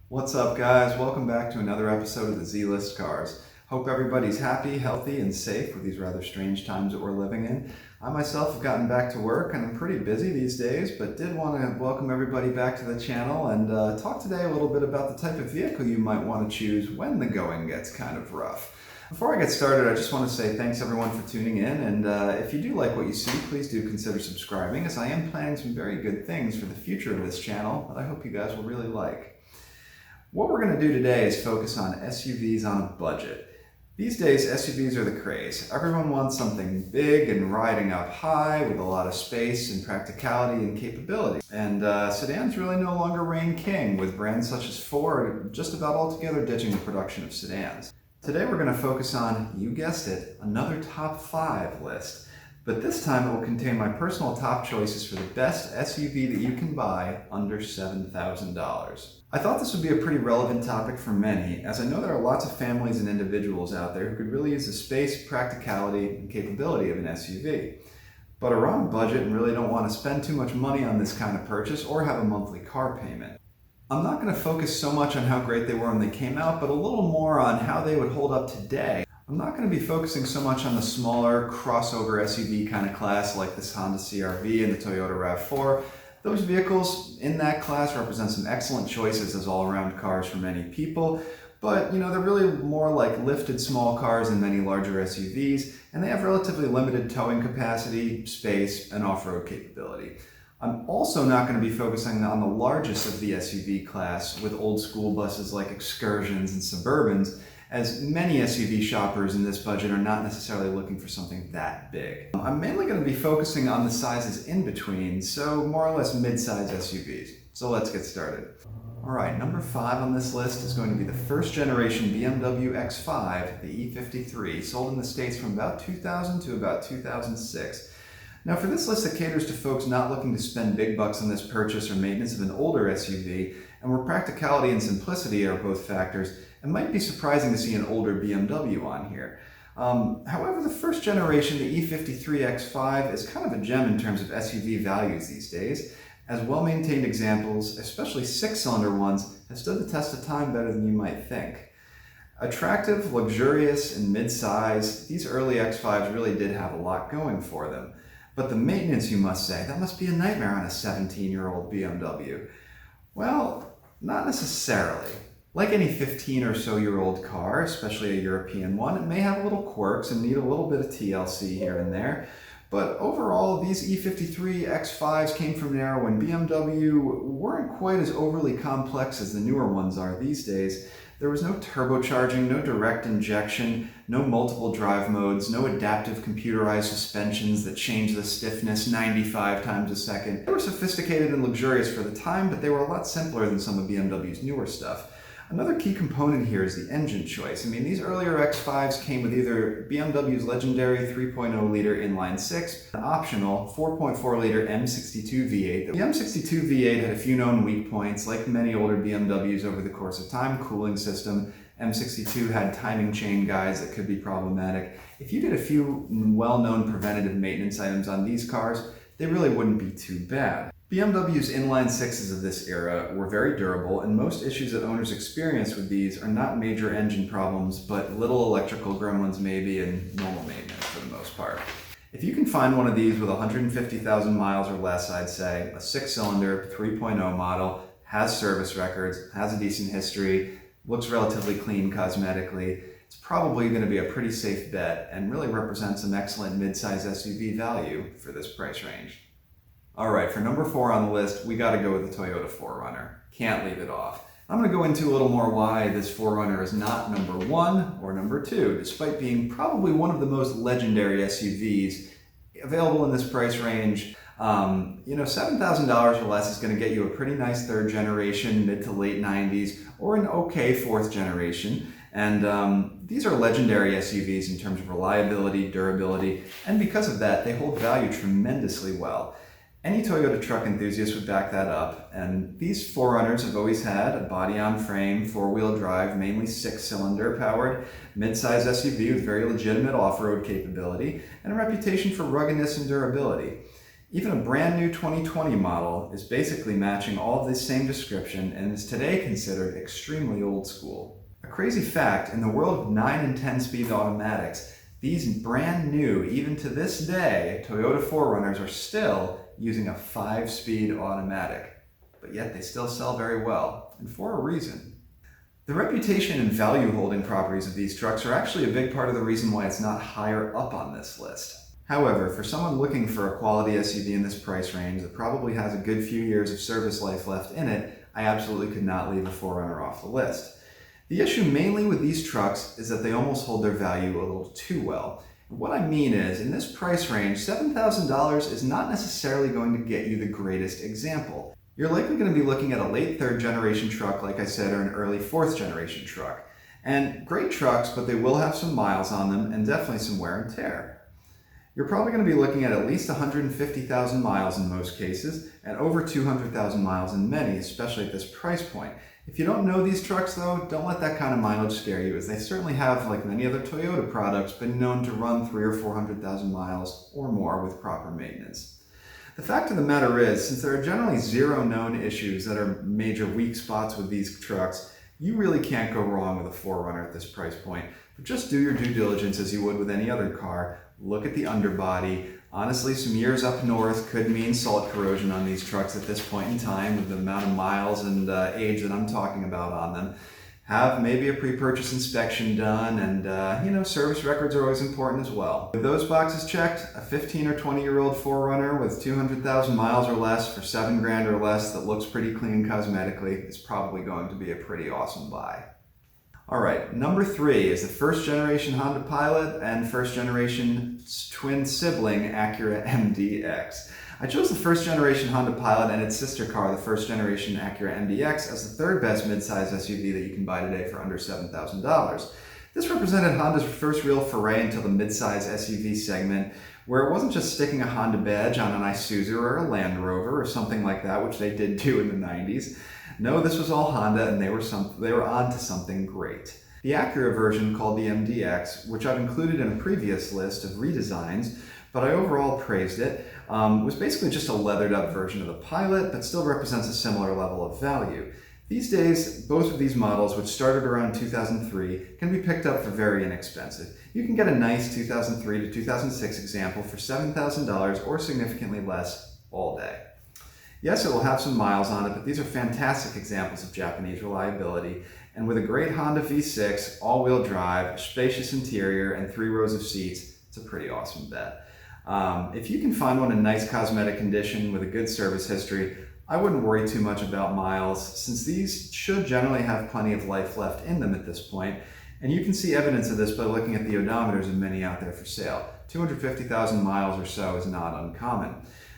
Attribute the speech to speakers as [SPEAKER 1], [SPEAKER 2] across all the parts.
[SPEAKER 1] What's up, guys? Welcome back to another episode of the Z-List Cars. Hope everybody's happy, healthy, and safe with these rather strange times that we're living in. I myself have gotten back to work and I'm pretty busy these days, but did want to welcome everybody back to the channel and talk today a little bit about the type of vehicle you might want to choose when the going gets kind of rough. Before I get started, I just want to say thanks everyone for tuning in, and if you do like what you see, please do consider subscribing, as I am planning some very good things for the future of this channel that I hope you guys will really like. What we're going to do today is focus on SUVs on a budget. These days, SUVs are the craze. Everyone wants something big and riding up high with a lot of space and practicality and capability. And sedans really no longer reign king, with brands such as Ford just about altogether ditching the production of sedans. Today we're going to focus on, you guessed it, another top 5 list. But this time it will contain my personal top choices for the best SUV that you can buy under $7,000. I thought this would be a pretty relevant topic for many, as I know there are lots of families and individuals out there who could really use the space, practicality, and capability of an SUV, but are on a budget and really don't want to spend too much money on this kind of purchase or have a monthly car payment. I'm not going to focus so much on how great they were when they came out, but a little more on how they would hold up today. I'm not going to be focusing so much on the smaller crossover SUV kind of class like this Honda CR-V and the Toyota RAV4. Those vehicles in that class represent some excellent choices as all-around cars for many people, but they're really more like lifted small cars than many larger SUVs, and they have relatively limited towing capacity, space, and off-road capability. I'm also not going to be focusing on the largest of the SUV class with old school buses like Excursions and Suburbans, as many SUV shoppers in this budget are not necessarily looking for something that big. I'm mainly going to be focusing on the sizes in between, so more or less mid-size SUVs. So let's get started. Alright, number 5 on this list is going to be the first generation BMW X5, the E53, sold in the States from about 2000 to about 2006. Now for this list that caters to folks not looking to spend big bucks on this purchase or maintenance of an older SUV, and where practicality and simplicity are both factors, it might be surprising to see an older BMW on here. However, the first generation, the E53 X5, is kind of a gem in terms of SUV values these days, as well-maintained examples, especially 6-cylinder ones, have stood the test of time better than you might think. Attractive, luxurious, and mid-size, these early X5s really did have a lot going for them. But the maintenance, you must say, that must be a nightmare on a 17-year-old BMW. Well, not necessarily. Like any 15 or so year old car, especially a European one, it may have little quirks and need a little bit of TLC here and there. But overall, these E53 X5s came from an era when BMW weren't quite as overly complex as the newer ones are these days. There was no turbocharging, no direct injection, no multiple drive modes, no adaptive computerized suspensions that change the stiffness 95 times a second. They were sophisticated and luxurious for the time, but they were a lot simpler than some of BMW's newer stuff. Another key component here is the engine choice. I mean, these earlier X5s came with either BMW's legendary 3.0-liter inline-six, an optional 4.4-liter M62 V8. The M62 V8 had a few known weak points, like many older BMWs over the course of time. Cooling system, M62 had timing chain guides that could be problematic. If you did a few well-known preventative maintenance items on these cars, they really wouldn't be too bad. BMW's inline-sixes of this era were very durable, and most issues that owners experience with these are not major engine problems, but little electrical gremlins maybe, and normal maintenance for the most part. If you can find one of these with 150,000 miles or less, I'd say, a 6-cylinder 3.0 model, has service records, has a decent history, looks relatively clean cosmetically, it's probably going to be a pretty safe bet and really represents an excellent mid-size SUV value for this price range. Alright, for number 4 on the list, we gotta go with the Toyota 4Runner. Can't leave it off. I'm gonna go into a little more why this 4Runner is not number 1 or number 2, despite being probably one of the most legendary SUVs available in this price range. $7,000 or less is gonna get you a pretty nice 3rd generation, mid to late 90s, or an okay 4th generation. And these are legendary SUVs in terms of reliability, durability, and because of that, they hold value tremendously well. Any Toyota truck enthusiast would back that up, and these 4Runners have always had a body-on-frame, 4-wheel drive, mainly 6-cylinder powered, mid-size SUV with very legitimate off-road capability, and a reputation for ruggedness and durability. Even a brand new 2020 model is basically matching all of this same description and is today considered extremely old school. A crazy fact, in the world of 9 and 10 speed automatics, these brand new, even to this day, Toyota 4Runners are still using a 5-speed automatic, but yet they still sell very well, and for a reason. The reputation and value holding properties of these trucks are actually a big part of the reason why it's not higher up on this list. However, for someone looking for a quality SUV in this price range that probably has a good few years of service life left in it, I absolutely could not leave a 4Runner off the list. The issue mainly with these trucks is that they almost hold their value a little too well. And what I mean is, in this price range, $7,000 is not necessarily going to get you the greatest example. You're likely going to be looking at a late 3rd generation truck, like I said, or an early 4th generation truck. And great trucks, but they will have some miles on them and definitely some wear and tear. You're probably going to be looking at least 150,000 miles in most cases, and over 200,000 miles in many, especially at this price point. If you don't know these trucks though, don't let that kind of mileage scare you, as they certainly have, like many other Toyota products, been known to run 300,000 or 400,000 miles or more with proper maintenance. The fact of the matter is, since there are generally zero known issues that are major weak spots with these trucks, you really can't go wrong with a 4Runner at this price point. But just do your due diligence as you would with any other car. Look at the underbody. Honestly, some years up north could mean salt corrosion on these trucks at this point in time with the amount of miles and age that I'm talking about on them. Have maybe a pre-purchase inspection done, and service records are always important as well. With those boxes checked, a 15 or 20-year-old 4Runner with 200,000 miles or less for $7,000 or less that looks pretty clean cosmetically is probably going to be a pretty awesome buy. Alright, number 3 is the 1st generation Honda Pilot and 1st generation twin sibling Acura MDX. I chose the 1st generation Honda Pilot and its sister car, the 1st generation Acura MDX, as the 3rd best midsize SUV that you can buy today for under $7,000. This represented Honda's first real foray into the midsize SUV segment, where it wasn't just sticking a Honda badge on an Isuzu or a Land Rover or something like that, which they did do in the 90s. No, this was all Honda, and they were on to something great. The Acura version, called the MDX, which I've included in a previous list of redesigns, but I overall praised it, was basically just a leathered up version of the Pilot, but still represents a similar level of value. These days, both of these models, which started around 2003, can be picked up for very inexpensive. You can get a nice 2003 to 2006 example for $7,000 or significantly less all day. Yes, it will have some miles on it, but these are fantastic examples of Japanese reliability, and with a great Honda V6, all-wheel drive, spacious interior, and 3 rows of seats, it's a pretty awesome bet. If you can find one in nice cosmetic condition with a good service history, I wouldn't worry too much about miles, since these should generally have plenty of life left in them at this point, and you can see evidence of this by looking at the odometers of many out there for sale. 250,000 miles or so is not uncommon.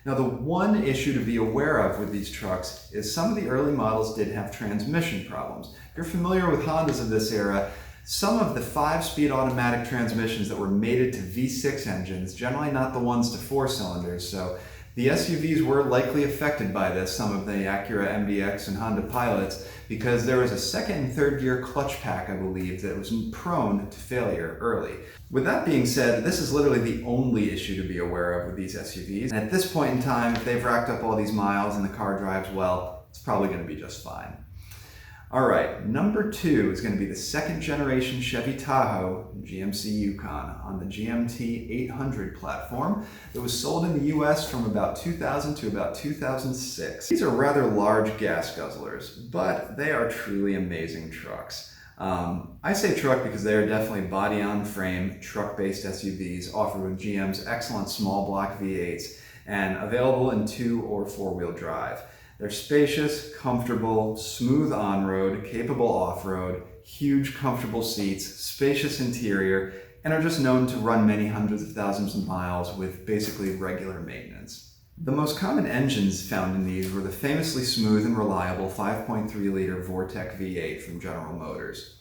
[SPEAKER 1] Now, the one issue to be aware of with these trucks is some of the early models did have transmission problems. If you're familiar with Hondas of this era, some of the 5-speed automatic transmissions that were mated to V6 engines, generally not the ones to 4 cylinders, so the SUVs were likely affected by this, some of the Acura MDX and Honda Pilots, because there was a 2nd and 3rd gear clutch pack, I believe, that was prone to failure early. With that being said, this is literally the only issue to be aware of with these SUVs. And at this point in time, if they've racked up all these miles and the car drives well, it's probably going to be just fine. Alright, number 2 is going to be the 2nd generation Chevy Tahoe GMC Yukon on the GMT 800 platform that was sold in the US from about 2000 to about 2006. These are rather large gas guzzlers, but they are truly amazing trucks. I say truck because they are definitely body-on-frame, truck-based SUVs offered with GM's excellent small block V8s and available in 2 or 4-wheel drive. They're spacious, comfortable, smooth on-road, capable off-road, huge comfortable seats, spacious interior, and are just known to run many hundreds of thousands of miles with basically regular maintenance. The most common engines found in these were the famously smooth and reliable 5.3-liter Vortec V8 from General Motors.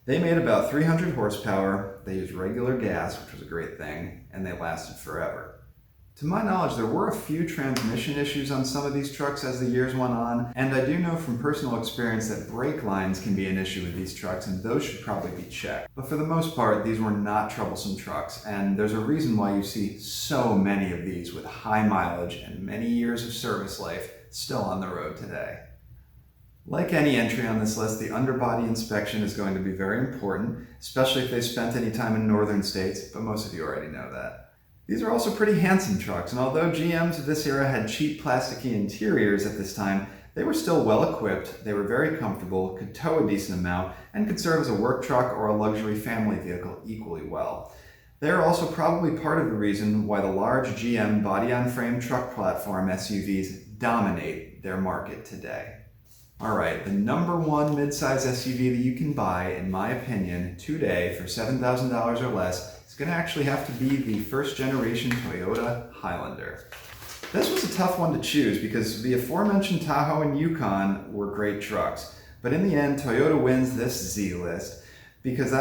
[SPEAKER 1] They made about 300 horsepower, they used regular gas, which was a great thing, and they lasted forever. To my knowledge, there were a few transmission issues on some of these trucks as the years went on, and I do know from personal experience that brake lines can be an issue with these trucks, and those should probably be checked. But for the most part, these were not troublesome trucks, and there's a reason why you see so many of these with high mileage and many years of service life still on the road today. Like any entry on this list, the underbody inspection is going to be very important, especially if they spent any time in northern states, but most of you already know that. These are also pretty handsome trucks, and although GMs of this era had cheap plasticky interiors at this time, they were still well equipped, they were very comfortable, could tow a decent amount, and could serve as a work truck or a luxury family vehicle equally well. They are also probably part of the reason why the large GM body-on-frame truck platform SUVs dominate their market today. Alright, the number one midsize SUV that you can buy, in my opinion, today for $7,000 or less is going to actually have to be the first generation Toyota Highlander. This was a tough one to choose because the aforementioned Tahoe and Yukon were great trucks, but in the end Toyota wins this Z list because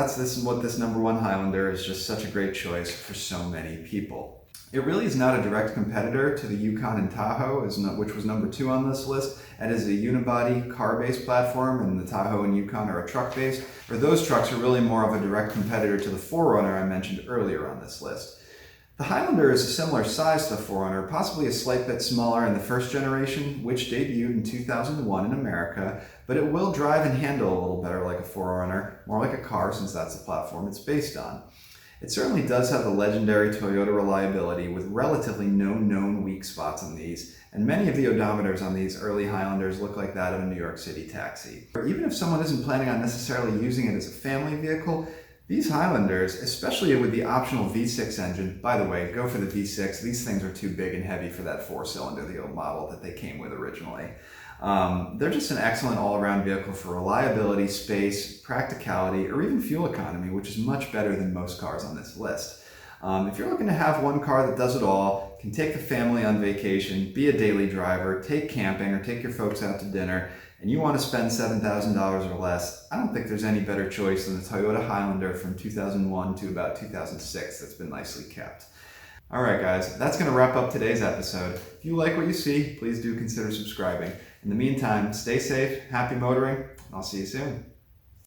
[SPEAKER 1] what this number one Highlander is just such a great choice for so many people. It really is not a direct competitor to the Yukon and Tahoe, which was number 2 on this list. It is a unibody car-based platform, and the Tahoe and Yukon are a truck-based. Or those trucks are really more of a direct competitor to the 4Runner I mentioned earlier on this list. The Highlander is a similar size to the 4Runner, possibly a slight bit smaller in the first generation, which debuted in 2001 in America, but it will drive and handle a little better like a 4Runner, more like a car since that's the platform it's based on. It certainly does have the legendary Toyota reliability with relatively no known weak spots on these, and many of the odometers on these early Highlanders look like that of a New York City taxi. Even if someone isn't planning on necessarily using it as a family vehicle, these Highlanders, especially with the optional V6 engine, by the way, go for the V6, these things are too big and heavy for that 4-cylinder, the old model that they came with originally. They're just an excellent all-around vehicle for reliability, space, practicality, or even fuel economy, which is much better than most cars on this list. If you're looking to have one car that does it all, can take the family on vacation, be a daily driver, take camping, or take your folks out to dinner, and you want to spend $7,000 or less, I don't think there's any better choice than the Toyota Highlander from 2001 to about 2006 that's been nicely kept. Alright guys, that's going to wrap up today's episode. If you like what you see, please do consider subscribing. In the meantime, stay safe, happy motoring, and I'll see you soon.